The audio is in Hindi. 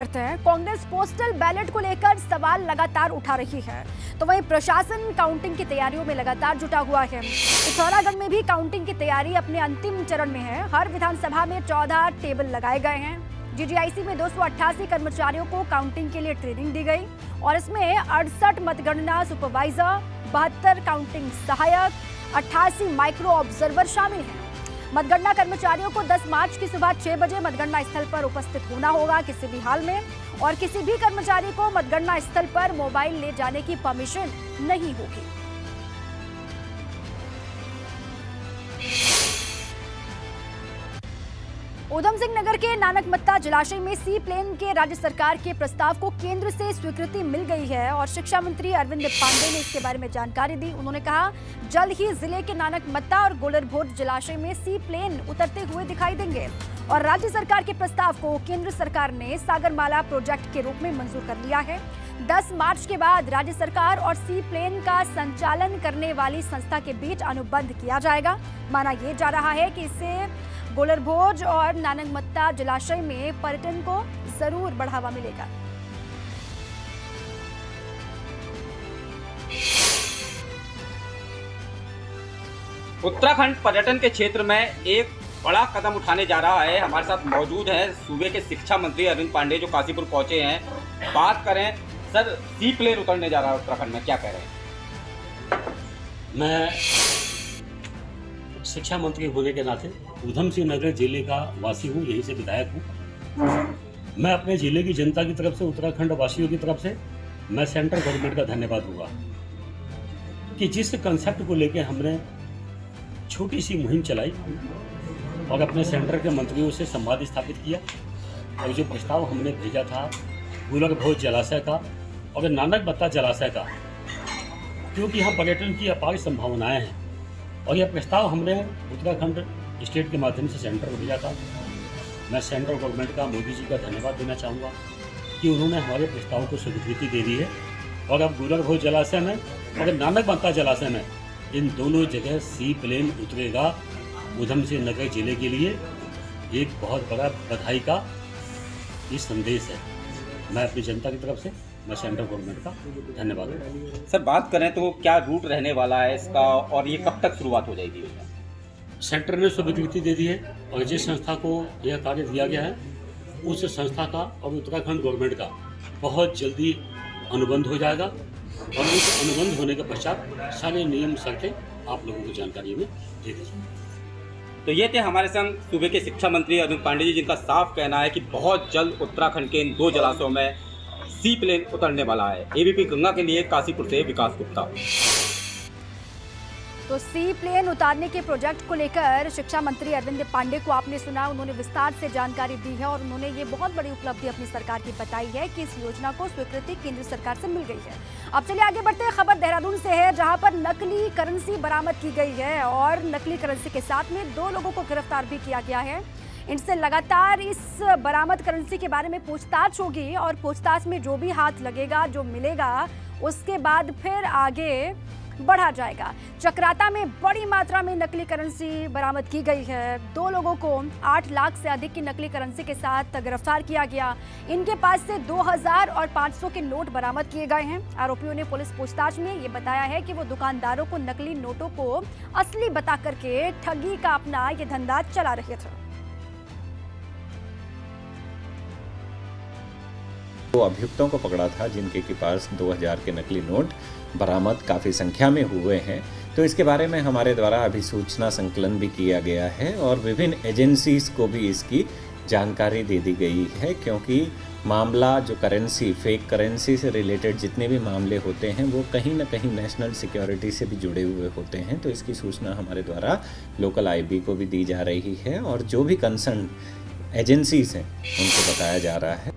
बढ़ते हैं। कांग्रेस पोस्टल बैलेट को लेकर सवाल लगातार उठा रही है, तो वहीं प्रशासन काउंटिंग की तैयारियों में लगातार जुटा हुआ है। पिथौरागढ़ में भी काउंटिंग की तैयारी अपने अंतिम चरण में है। हर विधानसभा में 14 टेबल लगाए गए हैं। जीजीआईसी में 288 कर्मचारियों को काउंटिंग के लिए ट्रेनिंग दी गई और इसमें 68 मतगणना सुपरवाइजर, 72 काउंटिंग सहायक, 88 माइक्रो ऑब्जर्वर शामिल हैं। मतगणना कर्मचारियों को 10 मार्च की सुबह 6 बजे मतगणना स्थल पर उपस्थित होना होगा किसी भी हाल में, और किसी भी कर्मचारी को मतगणना स्थल पर मोबाइल ले जाने की परमिशन नहीं होगी। ऊधम सिंह नगर के नानकमत्ता जलाशय में सी प्लेन के राज्य सरकार के प्रस्ताव को केंद्र से स्वीकृति मिल गई है और शिक्षा मंत्री अरविंद पांडे ने इसके बारे में जानकारी दी। उन्होंने कहा, जल्द ही जिले के नानकमत्ता और गोलरभोट जलाशय में सी प्लेन उतरते हुए दिखाई देंगे और राज्य सरकार के प्रस्ताव को केंद्र सरकार ने सागरमाला प्रोजेक्ट के रूप में मंजूर कर लिया है। 10 मार्च के बाद राज्य सरकार और सी प्लेन का संचालन करने वाली संस्था के बीच अनुबंध किया जाएगा। माना यह जा रहा है कि इससे गोलरभोज और नानकमत्ता जलाशय में पर्यटन को जरूर बढ़ावा मिलेगा। उत्तराखंड पर्यटन के क्षेत्र में एक बड़ा कदम उठाने जा रहा है। हमारे साथ मौजूद है सूबे के शिक्षा मंत्री अरविंद पांडे, जो काशीपुर पहुंचे हैं। बात करें सर, सी प्लेन उतरने जा रहा है उत्तराखंड में, क्या कह रहे हैं? मैं शिक्षा मंत्री होने के नाते ऊधम सिंह नगर जिले का वासी हूँ, यहीं से विधायक हूँ। मैं अपने जिले की जनता की तरफ से, उत्तराखंड वासियों की तरफ से मैं सेंट्रल गवर्नमेंट का धन्यवाद दूंगा कि जिस कंसेप्ट को लेकर हमने छोटी सी मुहिम चलाई और अपने सेंटर के मंत्रियों से संवाद स्थापित किया, और जो प्रस्ताव हमने भेजा था गोलरभोज जलाशय का और नानकमत्ता जलाशय का, क्योंकि यहाँ पर्यटन की अपार संभावनाएं हैं, और यह प्रस्ताव हमने उत्तराखंड स्टेट के माध्यम से सेंटर को भेजा था। मैं सेंट्रल गवर्नमेंट का, मोदी जी का धन्यवाद देना चाहूँगा कि उन्होंने हमारे प्रस्ताव को स्वीकृति दे दी है और अब गोलरभोज जलाशय में और नानकमत्ता जलाशय में इन दोनों जगह सी प्लेन उतरेगा। ऊधम सिंह नगर जिले के लिए एक बहुत बड़ा बधाई का ये संदेश है। मैं अपनी जनता की तरफ से मैं सेंट्रल गवर्नमेंट का धन्यवाद दूँ। सर, बात करें तो क्या रूट रहने वाला है इसका और ये कब तक शुरुआत हो जाएगी? सेंटर ने स्वीकृति दे दी है और जिस संस्था को यह कार्य दिया गया है उस संस्था का और उत्तराखंड गवर्नमेंट का बहुत जल्दी अनुबंध हो जाएगा, और उस अनुबंध होने के पश्चात सारे नियम शर्तें आप लोगों को जानकारी में दे दी जाएगी। तो ये थे हमारे संग सूबे के शिक्षा मंत्री अरविंद पांडे जी, जिनका साफ कहना है कि बहुत जल्द उत्तराखंड के इन 2 जलाशयों में सी प्लेन उतरने वाला है। एबीपी गंगा के लिए काशीपुर से विकास गुप्ता। तो सी प्लेन उतारने के प्रोजेक्ट को लेकर शिक्षा मंत्री अरविंद पांडे को आपने सुना, उन्होंने विस्तार से जानकारी दी है और उन्होंने ये बहुत बड़ी उपलब्धि अपनी सरकार की बताई है कि इस योजना को स्वीकृति केंद्र सरकार से मिल गई है। अब चलिए आगे बढ़ते हैं। खबर देहरादून से है, जहां पर नकली करेंसी बरामद की गई है और नकली करेंसी के साथ में 2 लोगों को गिरफ्तार भी किया गया है। इनसे लगातार इस बरामद करेंसी के बारे में पूछताछ होगी और पूछताछ में जो भी हाथ लगेगा, जो मिलेगा, उसके बाद फिर आगे बढ़ा जाएगा। चक्राता में बड़ी मात्रा में नकली करेंसी बरामद की गई है। 2 लोगों को 8 लाख से अधिक की नकली करेंसी के साथ गिरफ्तार किया गया। इनके पास से 2000 और 500 के नोट बरामद किए गए हैं। आरोपियों ने पुलिस पूछताछ में ये बताया है कि वो दुकानदारों को नकली नोटों को असली बता करके ठगी का अपना ये धंधा चला रहे थे। दो अभियुक्तों को पकड़ा था जिनके के पास 2000 के नकली नोट बरामद काफ़ी संख्या में हुए हैं। तो इसके बारे में हमारे द्वारा अभी सूचना संकलन भी किया गया है और विभिन्न एजेंसीज को भी इसकी जानकारी दे दी गई है, क्योंकि मामला जो करेंसी, फेक करेंसी से रिलेटेड जितने भी मामले होते हैं वो कहीं ना कहीं नेशनल सिक्योरिटी से भी जुड़े हुए होते हैं। तो इसकी सूचना हमारे द्वारा लोकल आईबी को भी दी जा रही है और जो भी कंसर्न एजेंसीज हैं उनको बताया जा रहा है।